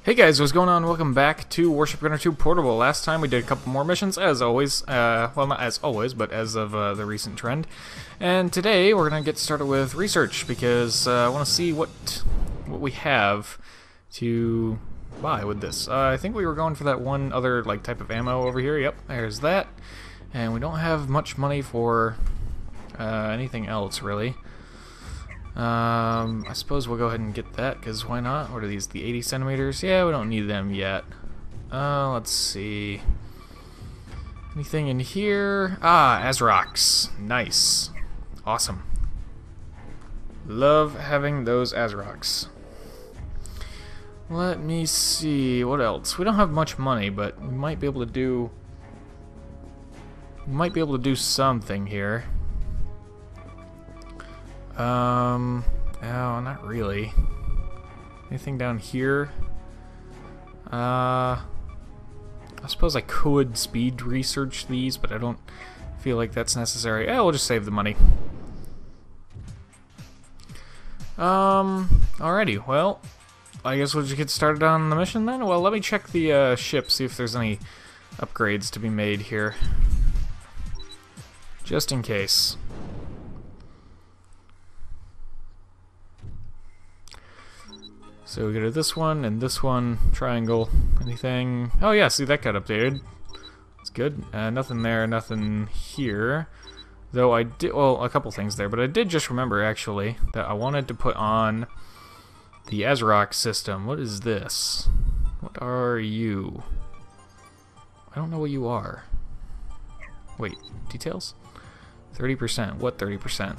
Hey guys, what's going on? Welcome back to Warship Gunner 2 Portable. Last time we did a couple more missions, as always. Well, not as always, but as of the recent trend. And today we're going to get started with research, because I want to see what we have to buy with this. I think we were going for that one other type of ammo over here. Yep, there's that. And we don't have much money for anything else, really. I suppose we'll go ahead and get that, because why not? What are these, the 80 centimeters? Yeah, we don't need them yet. Let's see. Anything in here? Ah, Azrocs. Nice. Awesome. Love having those Azrocs. Let me see, what else? We don't have much money, but we might be able to do... something here. No, not really. Anything down here? I suppose I could speed research these, but I don't feel like that's necessary. Yeah, we'll just save the money. Alrighty, well, I guess we'll just get started on the mission then. Well, let me check the ship, see if there's any upgrades to be made here. Just in case. So we go to this one and this one, triangle, anything? Oh yeah, see, that got updated. That's good. Nothing there, nothing here. Though I did, well, a couple things there, but I did just remember actually that I wanted to put on the Azroc system. What is this? What are you? I don't know what you are. Wait, details? 30%. What 30%?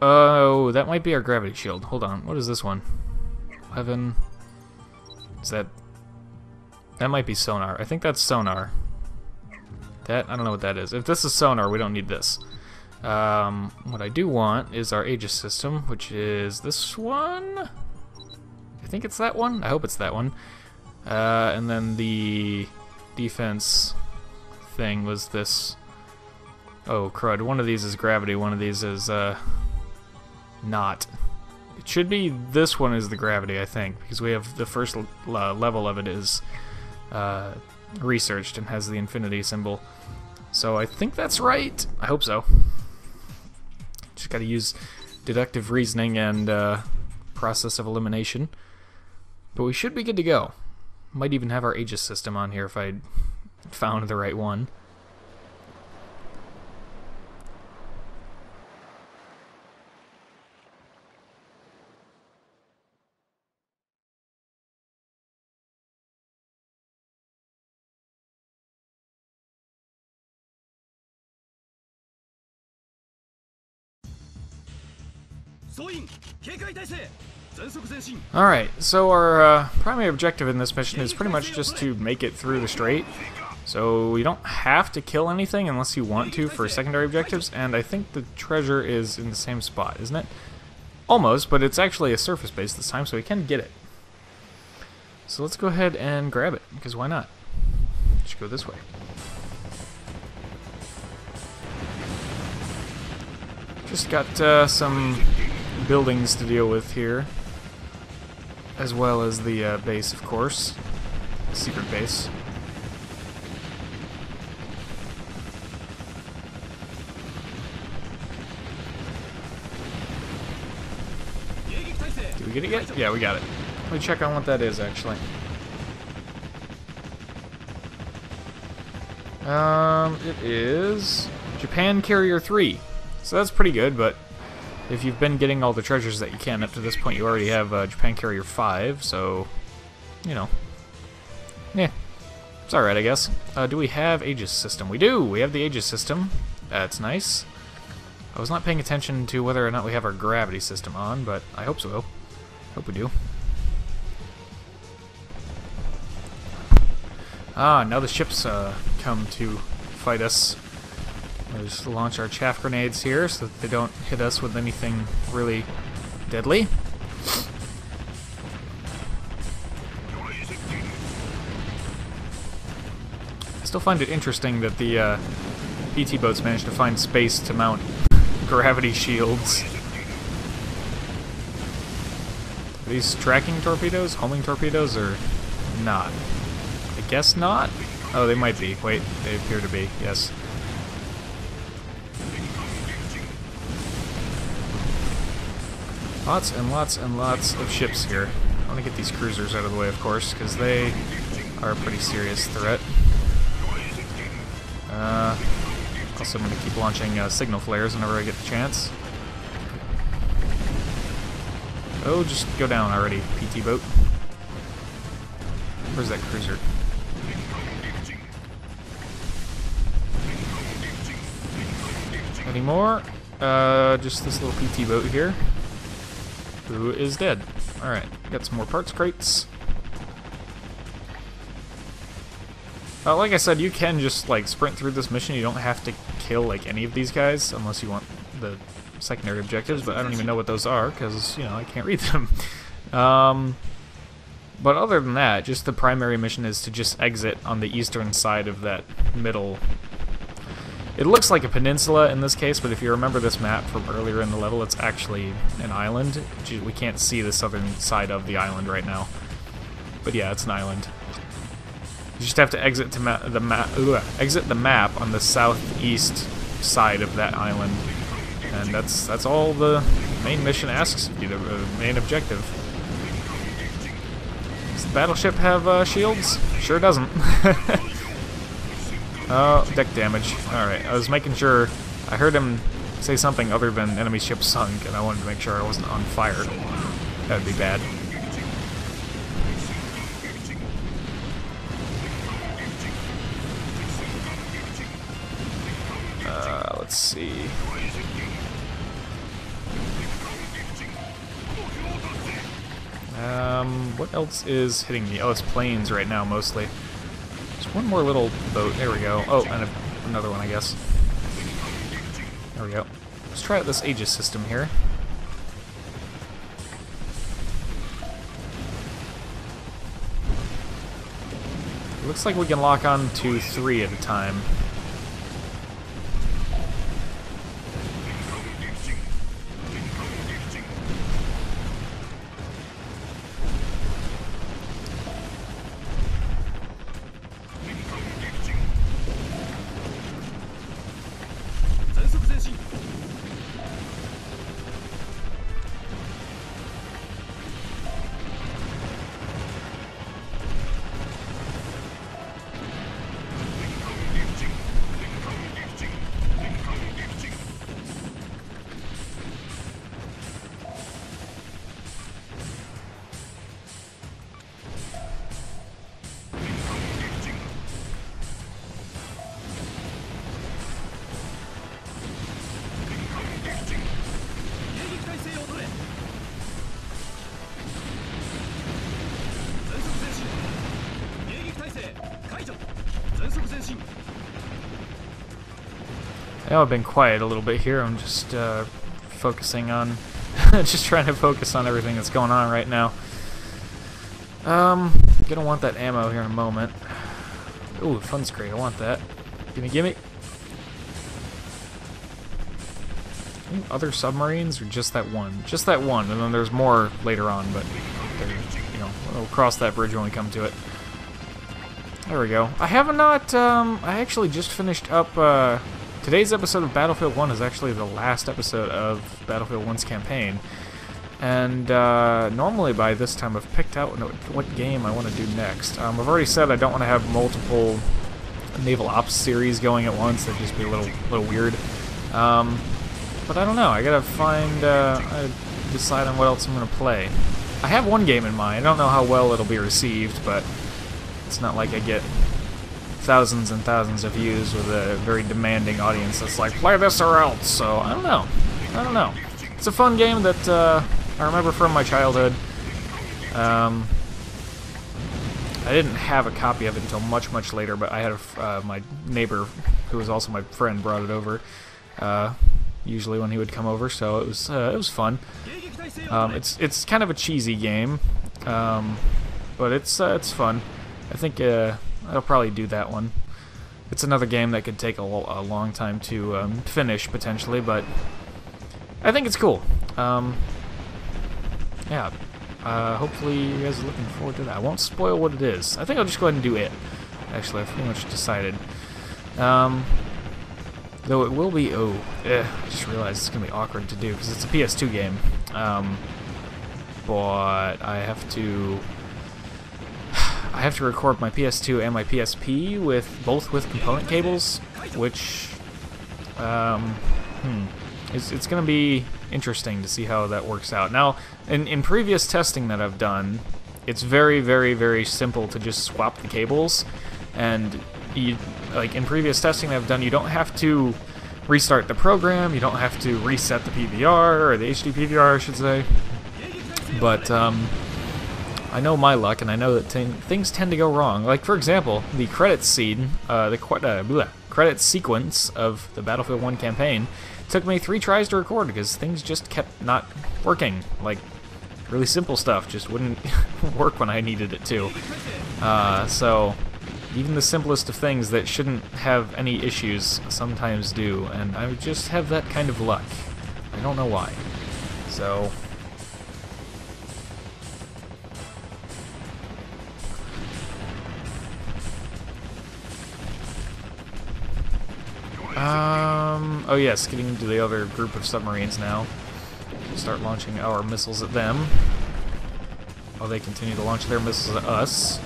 Oh, that might be our gravity shield. Hold on. What is this one? 11. Is that... That might be sonar. I think that's sonar. That, I don't know what that is. If this is sonar, we don't need this. What I do want is our Aegis system, which is this one? I think it's that one? I hope it's that one. And then the defense thing was this... Oh, crud. One of these is gravity, one of these is, not. It should be this one is the gravity, I think, because we have the first level of it is researched and has the infinity symbol. So I think that's right. I hope so. Just got to use deductive reasoning and process of elimination. But we should be good to go. Might even have our Aegis system on here if I found the right one. Alright, so our primary objective in this mission is pretty much just to make it through the strait. So you don't have to kill anything unless you want to for secondary objectives, and I think the treasure is in the same spot, isn't it? Almost, but it's actually a surface base this time, so we can get it. So let's go ahead and grab it, because why not? Just go this way. Just got some buildings to deal with here, as well as the base, of course, secret base. Did we get it yet? Yeah, we got it. Let me check on what that is, actually. It is Japan Carrier 3. So that's pretty good, but if you've been getting all the treasures that you can up to this point, you already have Japan Carrier 5, so, you know. Yeah, it's alright, I guess. Do we have Aegis system? We do! We have the Aegis system. That's nice. I was not paying attention to whether or not we have our gravity system on, but I hope so. Hope we do. Ah, now the ships come to fight us. We'll just launch our chaff grenades here so that they don't hit us with anything really deadly. I still find it interesting that the PT boats managed to find space to mount gravity shields. these tracking torpedoes, homing torpedoes, or not? I guess not? Oh, they might be. Wait, they appear to be, yes. Lots and lots and lots of ships here. I want to get these cruisers out of the way, of course, because they are a pretty serious threat. Also, I'm going to keep launching signal flares whenever I get the chance. Oh, just go down already, PT boat. Where's that cruiser? Any more? Just this little PT boat here, who is dead. Alright, got some more parts crates. Like I said, you can just like sprint through this mission. You don't have to kill like any of these guys unless you want the secondary objectives, but I don't even know what those are because, you know, I can't read them. But other than that, just the primary mission is to just exit on the eastern side of that middle. It looks like a peninsula in this case, but if you remember this map from earlier in the level, it's actually an island. We can't see the southern side of the island right now. But yeah, it's an island. You just have to exit to exit the map on the southeast side of that island, and that's all the main mission asks of you, the main objective. Does the battleship have shields? Sure doesn't. Oh, deck damage. Alright, I was making sure. I heard him say something other than enemy ship sunk, and I wanted to make sure I wasn't on fire. That would be bad. Let's see. What else is hitting me? Oh, it's planes right now, mostly. There's one more little boat. There we go. Oh, and another one, I guess. There we go. Let's try out this Aegis system here. It looks like we can lock on to 3 at a time. I've been quiet a little bit here. I'm just focusing on, just trying to focus on everything that's going on right now. Gonna want that ammo here in a moment. Ooh, fun's crate. I want that. Gimme, gimme. Any other submarines or just that one? Just that one, and then there's more later on, but you know, we'll cross that bridge when we come to it. There we go. I have not. I actually just finished up. Today's episode of Battlefield 1 is actually the last episode of Battlefield 1's campaign, and normally by this time I've picked out what game I want to do next. I've already said I don't want to have multiple Naval Ops series going at once. That'd just be a little weird. But I don't know. I gotta decide on what else I'm gonna play. I have one game in mind. I don't know how well it'll be received, but it's not like I get thousands and thousands of views with a very demanding audience that's like, play this or else. So I don't know. I don't know. It's a fun game that I remember from my childhood. I didn't have a copy of it until much later, but I had my neighbor, who was also my friend, brought it over. Usually when he would come over, so it was fun. It's kind of a cheesy game, but it's fun. I think I'll probably do that one. It's another game that could take a long time to finish, potentially, but I think it's cool. Yeah. Hopefully you guys are looking forward to that. I won't spoil what it is. I think I'll just go ahead and do it. Actually, I've pretty much decided. Though it will be... I just realized it's going to be awkward to do because it's a PS2 game. But I have to record my PS2 and my PSP both with component cables, which it's going to be interesting to see how that works out. Now, in previous testing that I've done, it's very, very, very simple to just swap the cables, and like in previous testing that I've done, you don't have to restart the program, you don't have to reset the PVR, or the HD PVR, I should say. But I know my luck, and I know that things tend to go wrong. Like, for example, the credits scene, credit sequence of the Battlefield 1 campaign took me 3 tries to record because things just kept not working. Like, really simple stuff just wouldn't work when I needed it to. So even the simplest of things that shouldn't have any issues sometimes do, and I just have that kind of luck. I don't know why. So... oh yes, getting into the other group of submarines now. Start launching our missiles at them, while they continue to launch their missiles at us.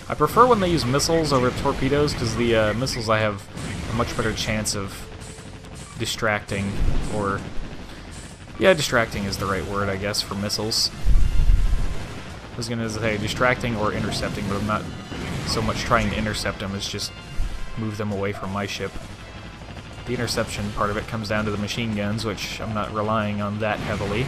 I prefer when they use missiles over torpedoes, because the missiles I have a much better chance of distracting, or... yeah, distracting is the right word, I guess, for missiles. I was going to say distracting or intercepting, but I'm not so much trying to intercept them as just move them away from my ship. The interception part of it comes down to the machine guns, which I'm not relying on that heavily.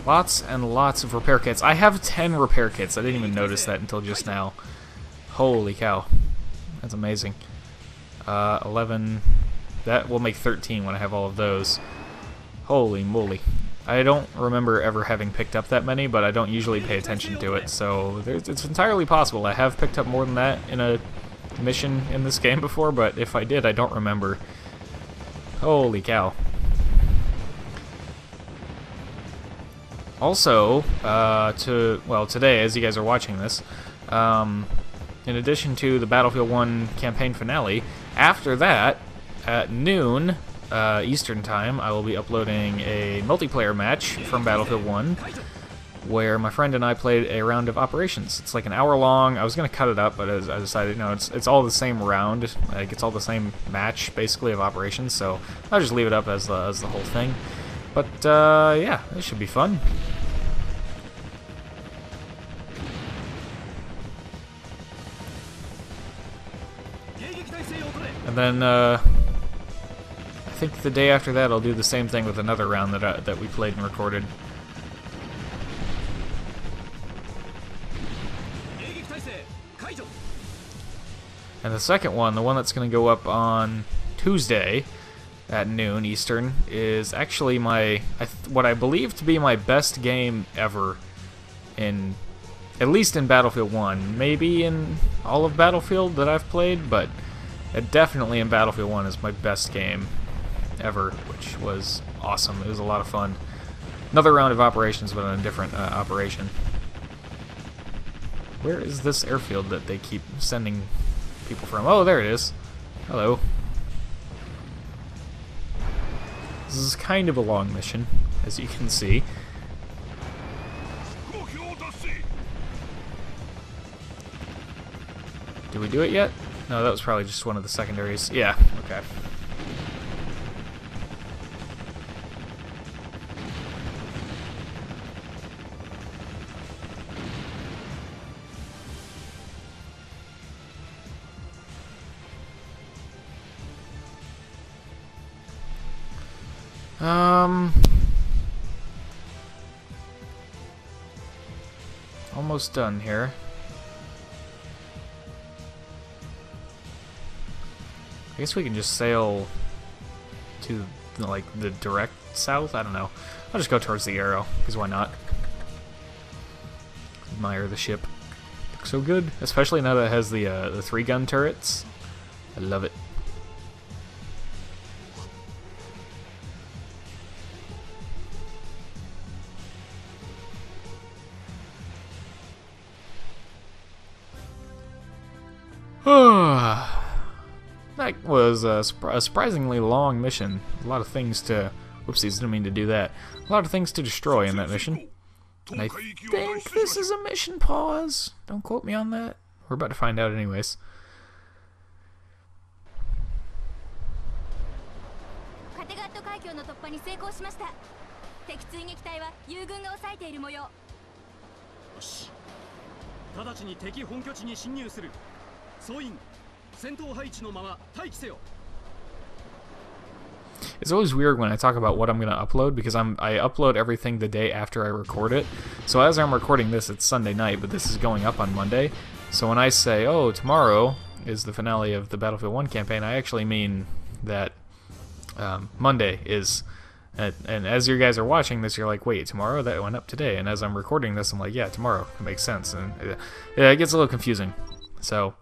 Lots and lots of repair kits. I have 10 repair kits. I didn't even notice that until just now. Holy cow. That's amazing. 11. That will make 13 when I have all of those. Holy moly. I don't remember ever having picked up that many, but I don't usually pay attention to it, so it's entirely possible. I have picked up more than that in a mission in this game before, but if I did, I don't remember. Holy cow. Also, today, as you guys are watching this, in addition to the Battlefield 1 campaign finale, after that, at noon Eastern Time, I will be uploading a multiplayer match from Battlefield 1, where my friend and I played a round of operations. It's like an hour long. I was going to cut it up, but I decided, no, it's all the same round. Like, it's all the same match, basically, of operations, so I'll just leave it up as the whole thing. But, yeah, it should be fun. And then, I think the day after that I'll do the same thing with another round that we played and recorded. And the second one, the one that's going to go up on Tuesday at noon Eastern, is actually what I believe to be my best game ever, at least in Battlefield 1. Maybe in all of Battlefield that I've played, but definitely in Battlefield 1 is my best game ever, which was awesome. It was a lot of fun. Another round of operations, but on a different operation. Where is this airfield that they keep sending people from? Oh, there it is. Hello. This is kind of a long mission, as you can see. Did we do it yet? No, that was probably just one of the secondaries. Yeah, okay. Almost done here. I guess we can just sail to, like, the direct south? I don't know. I'll just go towards the arrow, because why not? Admire the ship. Looks so good, especially now that it has the 3-gun turrets. I love it. That was a surprisingly long mission. A lot of things to... Whoopsies, didn't mean to do that. A lot of things to destroy in that mission. And I think this is a mission pause. Don't quote me on that. We're about to find out anyways. It's always weird when I talk about what I'm going to upload, because I upload everything the day after I record it. So as I'm recording this, it's Sunday night, but this is going up on Monday. So when I say, oh, tomorrow is the finale of the Battlefield 1 campaign, I actually mean that Monday is... And as you guys are watching this, you're like, wait, tomorrow? That went up today. And as I'm recording this, I'm like, yeah, tomorrow. It makes sense. And yeah, it gets a little confusing. So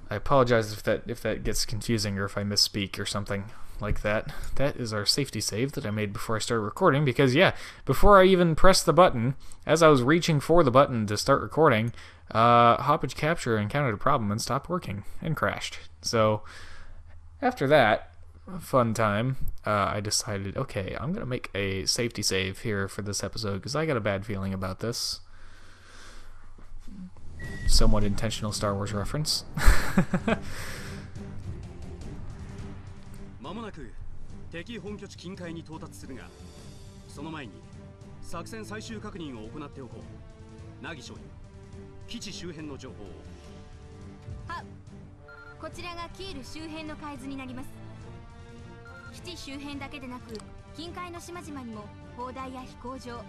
I apologize if that gets confusing or if I misspeak or something like that. That is our safety save that I made before I started recording, because yeah, before I even pressed the button, as I was reaching for the button to start recording, Hoppage Capture encountered a problem and stopped working and crashed. So after that fun time, I decided, okay, I'm gonna make a safety save here for this episode because I got a bad feeling about this. Somewhat intentional Star Wars reference. まもなく敵本拠地近海に到達するが、その前に作戦最終確認を行っておこう。凪少尉、基地周辺の情報を。は、こちらがキール周辺の海図になります。基地周辺だけでなく、近海の島々にも砲台や飛行場、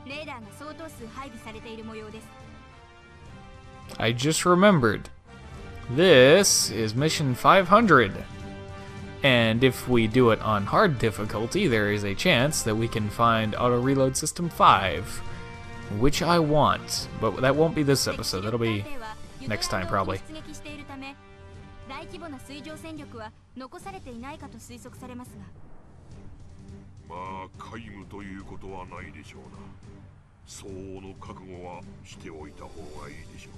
レーダーが相当数配備されている模様です。I just remembered. This is mission 500. And if we do it on hard difficulty, there is a chance that we can find Auto Reload System 5, which I want, but that won't be this episode. That'll be next time, probably. 大規模な水上戦力は残されていないかと推測されますが。まあ皆無ということはないでしょうな。相応の覚悟はしておいた方がいいでしょ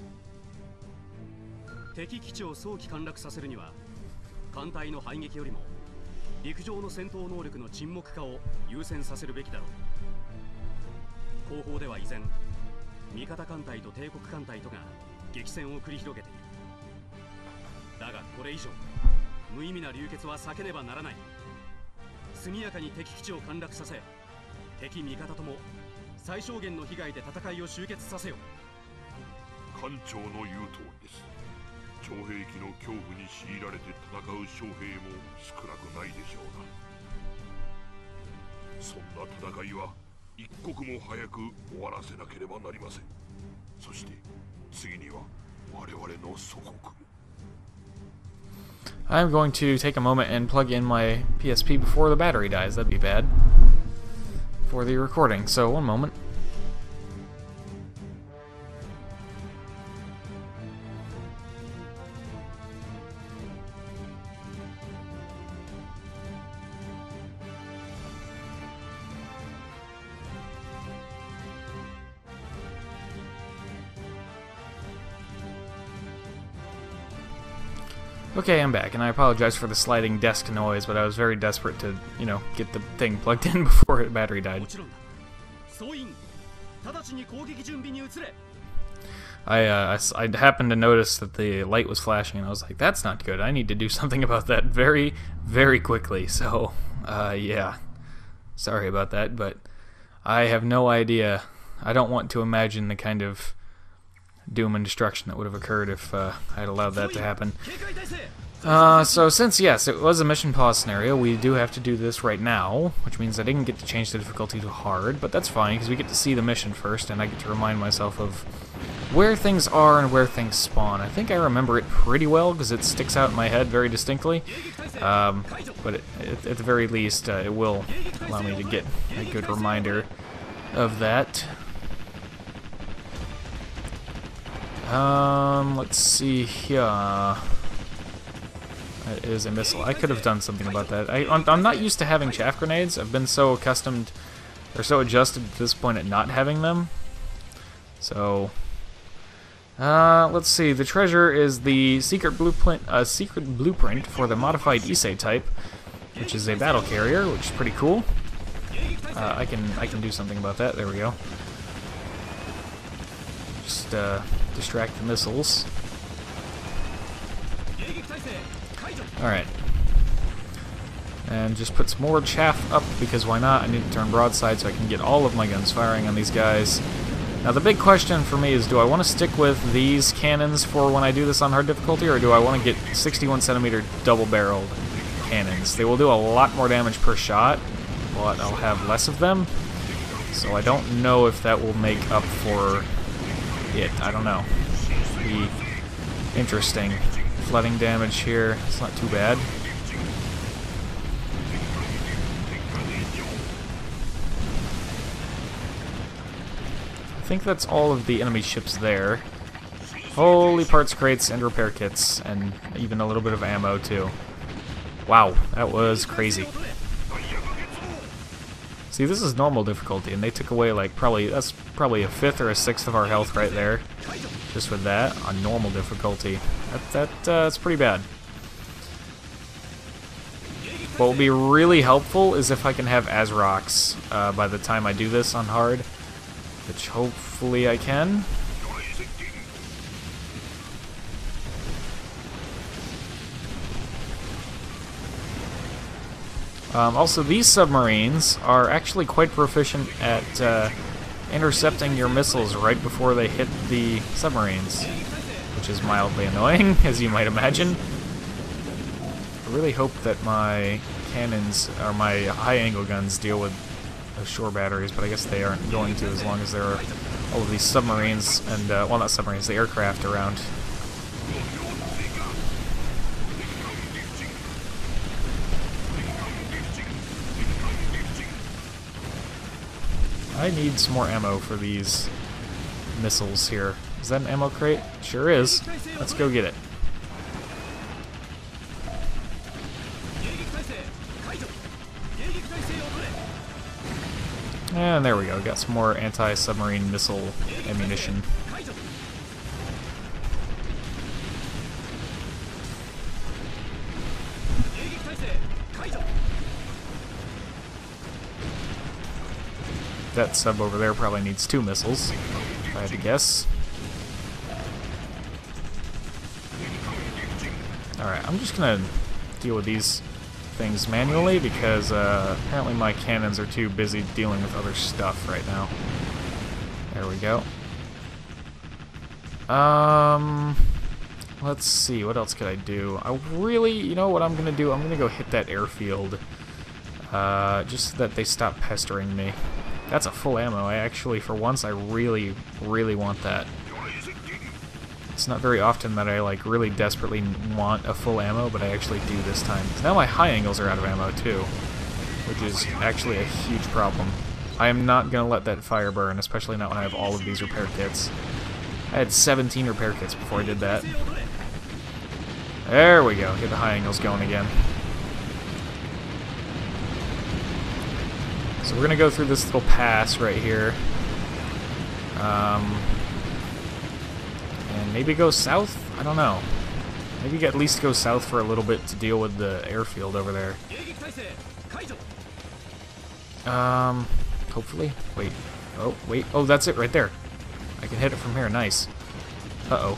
う。敵基地を早期陥落させるには、艦隊の排撃よりも陸上の戦闘能力の沈黙化を優先させるべきだろう。後方では依然、味方艦隊と帝国艦隊とが激戦を繰り広げている。だがこれ以上無意味な流血は避けねばならない。速やかに敵基地を陥落させ、敵味方とも最小限の被害で戦いを終結させよ。艦長の言う通りです。徴兵器の恐怖に強いられて戦う将兵も少なくないでしょうな。そんな戦いは一刻も早く終わらせなければなりません。そして次には我々の祖国。I'm going to take a moment and plug in my PSP before the battery dies. That'd be bad for the recording. So, one moment. Okay, I'm back, and I apologize for the sliding desk noise, but I was very desperate to, you know, get the thing plugged in before the battery died. I happened to notice that the light was flashing, and I was like, that's not good. I need to do something about that very, very quickly. So, yeah. Sorry about that, but I have no idea. I don't want to imagine the kind of doom and destruction that would have occurred if I had allowed that to happen. So since, yes, it was a mission pause scenario, we do have to do this right now, which means I didn't get to change the difficulty to hard, but that's fine, because we get to see the mission first, and I get to remind myself of where things are and where things spawn. I think I remember it pretty well, because it sticks out in my head very distinctly, but at the very least, it will allow me to get a good reminder of that. Let's see here. That is a missile. I could have done something about that. I'm not used to having chaff grenades. I've been so accustomed, or so adjusted at this point at not having them. So, let's see. The treasure is the secret blueprint for the modified Issei type, which is a battle carrier, which is pretty cool. I can do something about that. There we go. Just distract the missiles. Alright. And just put some more chaff up, because why not? I need to turn broadside so I can get all of my guns firing on these guys. Now the big question for me is, do I want to stick with these cannons for when I do this on hard difficulty, or do I want to get 61cm double-barreled cannons? They will do a lot more damage per shot, but I'll have less of them. So I don't know if that will make up for it. I don't know. It'll be interesting. Flooding damage here. It's not too bad. I think that's all of the enemy ships there. Holy parts crates and repair kits, and even a little bit of ammo too. Wow, that was crazy. See, this is normal difficulty, and they took away like that's probably a fifth or a sixth of our health right there, just with that on normal difficulty. That's pretty bad. What will be really helpful is if I can have Azrox by the time I do this on hard, which hopefully I can. Also, these submarines are actually quite proficient at intercepting your missiles right before they hit the submarines, which is mildly annoying, as you might imagine. I really hope that my cannons, or my high-angle guns, deal with the shore batteries, but I guess they aren't going to, as long as there are all of these submarines, and, well, not submarines, the aircraft around. I need some more ammo for these missiles here. Is that an ammo crate? Sure is. Let's go get it. And there we go. Got some more anti-submarine missile ammunition. That sub over there probably needs 2 missiles, if I had to guess. Alright, I'm just gonna deal with these things manually, because apparently my cannons are too busy dealing with other stuff right now. There we go. Let's see, what else could I do? I really, you know what I'm gonna do? I'm gonna go hit that airfield, just so that they stop pestering me. That's a full ammo. I actually, for once, I really, really want that. It's not very often that I, like, really desperately want a full ammo, but I actually do this time. Now my high angles are out of ammo, too, which is actually a huge problem. I am not going to let that fire burn, especially not when I have all of these repair kits. I had 17 repair kits before I did that. There we go. Get the high angles going again. So we're going to go through this little pass right here. And maybe go south? I don't know. Maybe at least go south for a little bit to deal with the airfield over there. Hopefully. Wait. Oh, wait. Oh, that's it right there. I can hit it from here. Nice. Uh-oh.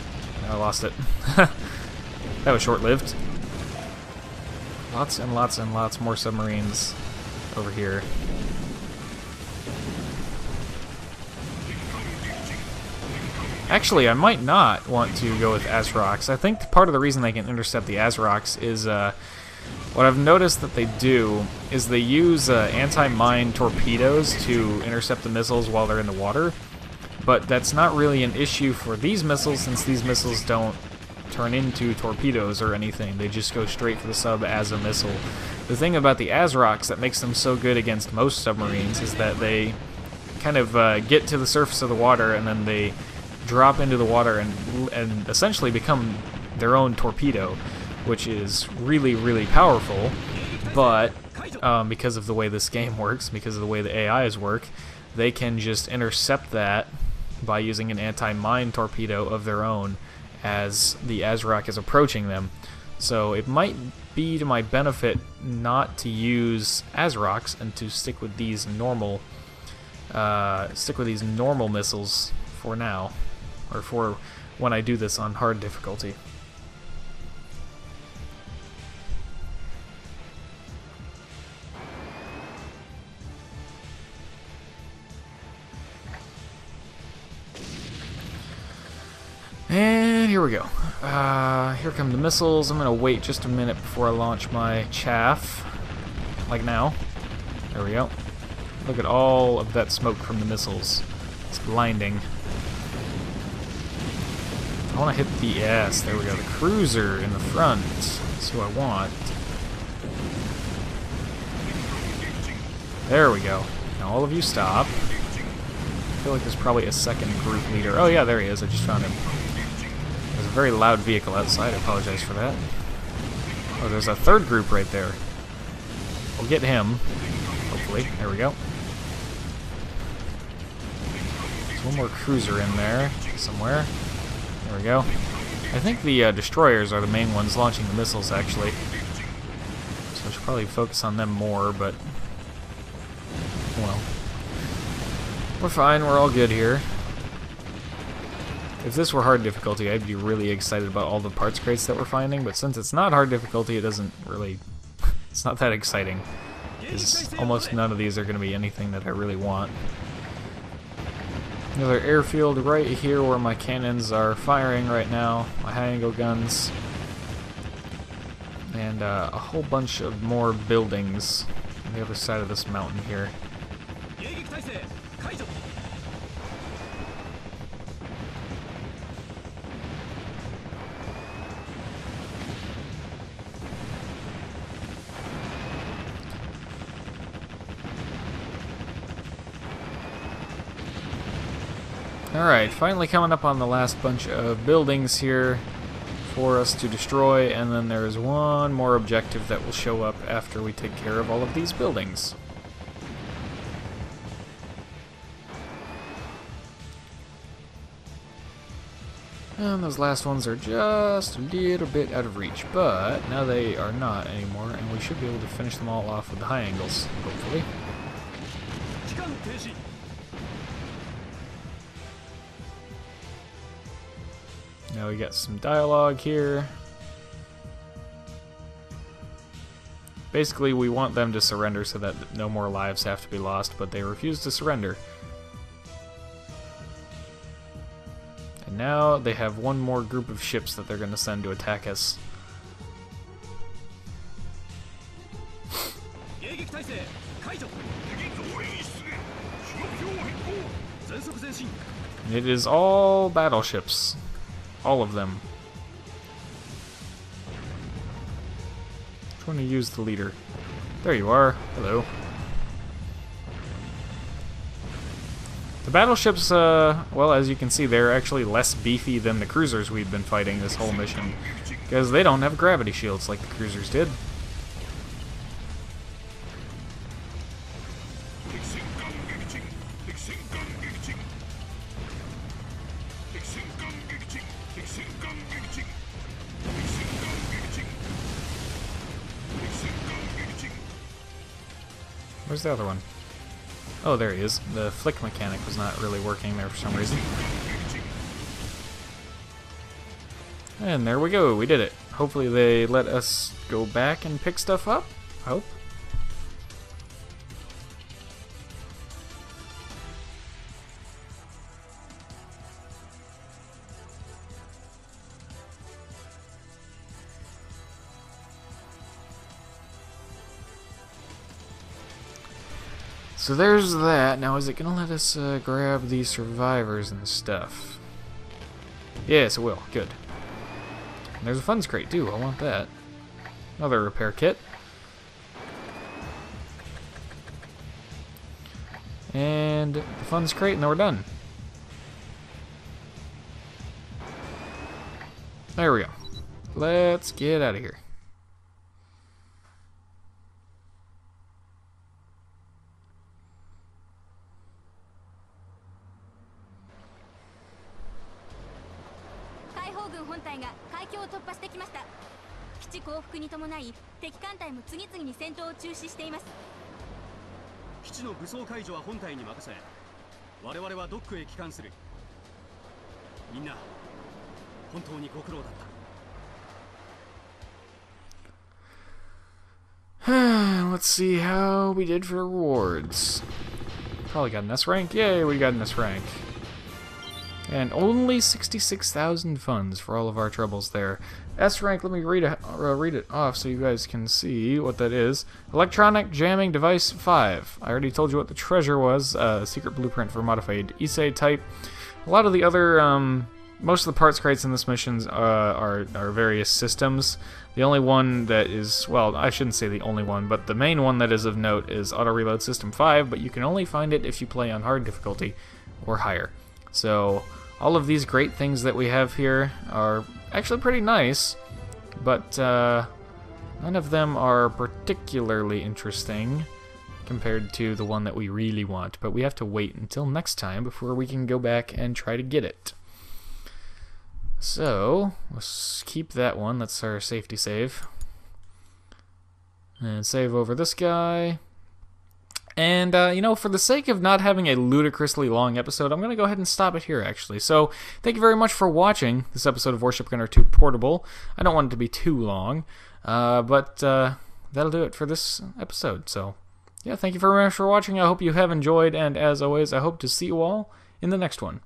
I lost it. That was short-lived. Lots and lots and lots more submarines over here. Actually, I might not want to go with Azrox. I think part of the reason they can intercept the Azrox is what I've noticed that they do is they use anti-mine torpedoes to intercept the missiles while they're in the water. But that's not really an issue for these missiles, since these missiles don't turn into torpedoes or anything. They just go straight for the sub as a missile. The thing about the Azrox that makes them so good against most submarines is that they kind of get to the surface of the water and then they drop into the water and essentially become their own torpedo, which is really, really powerful. But because of the way this game works, because of the way the AIs work, they can just intercept that by using an anti-mine torpedo of their own as the Azrox is approaching them. So it might be to my benefit not to use Azrox and to stick with these normal missiles for now, or for when I do this on hard difficulty. And here we go. Here come the missiles. I'm gonna wait just a minute before I launch my chaff. Like now. There we go. Look at all of that smoke from the missiles. It's blinding. I want to hit the yes. There we go. The cruiser in the front. That's who I want. There we go. Now all of you stop. I feel like there's probably a second group leader. Oh yeah, there he is. I just found him. There's a very loud vehicle outside. I apologize for that. Oh, there's a third group right there. We'll get him. Hopefully. There we go. There's one more cruiser in there somewhere. There we go. I think the destroyers are the main ones launching the missiles, actually. So I should probably focus on them more, but... well. We're fine. We're all good here. If this were hard difficulty, I'd be really excited about all the parts crates that we're finding, but since it's not hard difficulty, it doesn't really... it's not that exciting. Because almost none of these are going to be anything that I really want. Another airfield right here where my cannons are firing right now, my high-angle guns. And a whole bunch of more buildings on the other side of this mountain here. Alright, finally coming up on the last bunch of buildings here for us to destroy, and then there's one more objective that will show up after we take care of all of these buildings. And those last ones are just a little bit out of reach, but now they are not anymore, and we should be able to finish them all off with the high angles, hopefully. Now we got some dialogue here. Basically, we want them to surrender so that no more lives have to be lost, but they refuse to surrender. And now they have one more group of ships that they're going to send to attack us. And it is all battleships. All of them. Trying to use the leader. There you are. Hello. The battleships, well, as you can see, they're actually less beefy than the cruisers we've been fighting this whole mission, because they don't have gravity shields like the cruisers did. Where's the other one? Oh, there he is. The flick mechanic was not really working there for some reason. And there we go, we did it. Hopefully they let us go back and pick stuff up, I hope. So there's that. Now, is it going to let us grab the survivors and stuff? Yes, it will. Good. And there's a funds crate, too. I want that. Another repair kit. And the funds crate, and then we're done. There we go. Let's get out of here.基地の武装解除は本体に任せ、我々はドックへ帰還する。みんな本当にご苦労だった。Let's see how we did for rewards. Probably got an S rank. Yay, we got an S rank. And only 66,000 funds for all of our troubles there. S rank, let me read it off so you guys can see what that is. Electronic Jamming Device 5. I already told you what the treasure was. Secret blueprint for modified Issei type. A lot of the other, most of the parts crates in this mission are various systems. The only one that is, well, I shouldn't say the only one, but the main one that is of note is Auto Reload System 5, but you can only find it if you play on hard difficulty or higher. So all of these great things that we have here are actually pretty nice, but none of them are particularly interesting compared to the one that we really want. But we have to wait until next time before we can go back and try to get it. So let's keep that one. That's our safety save. And save over this guy. And, you know, for the sake of not having a ludicrously long episode, I'm going to go ahead and stop it here, actually. So, thank you very much for watching this episode of Warship Gunner 2 Portable. I don't want it to be too long, but that'll do it for this episode. So, yeah, thank you very much for watching. I hope you have enjoyed, and as always, I hope to see you all in the next one.